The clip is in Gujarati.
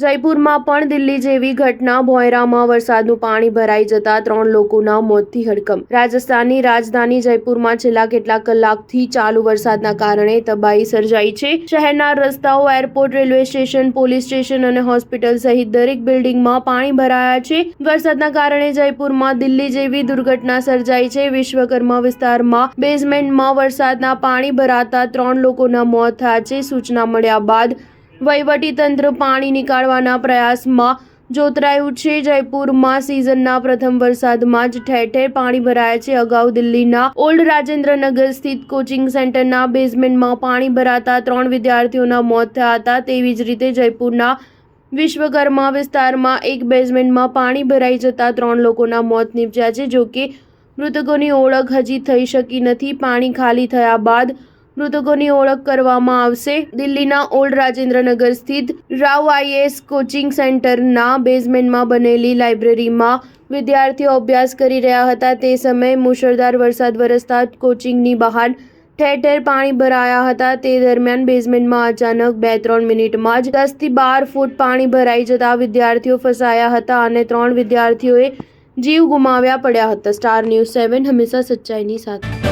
જયપુરમાં પણ દિલ્હી જેવી ઘટના। ભોંયરામાં વરસાદનું પાણી ભરાઈ જતા 3 લોકોના મોતથી હડકંપ। રાજસ્થાનની રાજધાની જયપુરમાં છેલ્લા કેટલાક કલાકથી ચાલુ વરસાદના કારણે તબાહી સર્જાઈ છે। શહેરના રસ્તાઓ, airport, railway station, police station અને હોસ્પિટલ સહિત દરેક બિલ્ડિંગમાં પાણી ભરાયા છે। વરસાદના કારણે જયપુરમાં દિલ્હી જેવી દુર્ઘટના સર્જાઈ છે। વિશ્વકર્મા વિસ્તારમાં બેઝમેન્ટમાં વરસાદના પાણી ભરાતા 3 લોકોના મોત થયા છે। સૂચના મળ્યા બાદ વહીવટીતંત્ર પાણી નીકાળવાના પ્રયાસમાં જોતરાયું છે। જયપુરમાં સિઝનના પ્રથમ વરસાદમાં જ ઠેર ઠેર પાણી ભરાયા છે। અગાઉ દિલ્હીના ઓલ્ડ રાજેન્દ્રનગર સ્થિત કોચિંગ સેન્ટરના બેઝમેન્ટમાં પાણી ભરાતા 3 વિદ્યાર્થીઓના મોત થયા હતા। તેવી જ રીતે જયપુરના વિશ્વકર્મા વિસ્તારમાં એક બેઝમેન્ટમાં પાણી ભરાઈ જતા 3 લોકોના મોત નીપજ્યા છે। જોકે મૃતકોની ઓળખ હજી થઈ શકી નથી। પાણી ખાલી થયા બાદ મૃતકોની ઓળખ કરવામાં આવશે। દિલ્હીના ઓલ્ડ રાજેન્દ્રનગર સ્થિત રાવ આઈએએસ કોચિંગ સેન્ટરના બેઝમેન્ટમાં બનેલી લાઇબ્રેરીમાં વિદ્યાર્થીઓ અભ્યાસ કરી રહ્યા હતા। તે સમયે મુશળધાર વરસાદ વરસતા કોચિંગની બહાર ઠેર ઠેર પાણી ભરાયા હતા। તે દરમિયાન બેઝમેન્ટમાં અચાનક 2-3 મિનિટમાં જ 10 થી 12 ફૂટ પાણી ભરાઈ જતા વિદ્યાર્થીઓ ફસાયા હતા અને 3 વિદ્યાર્થીઓએ જીવ ગુમાવ્યા પડ્યા હતા। સ્ટાર ન્યૂઝ 7 હંમેશા સચ્ચાઈની સાથે।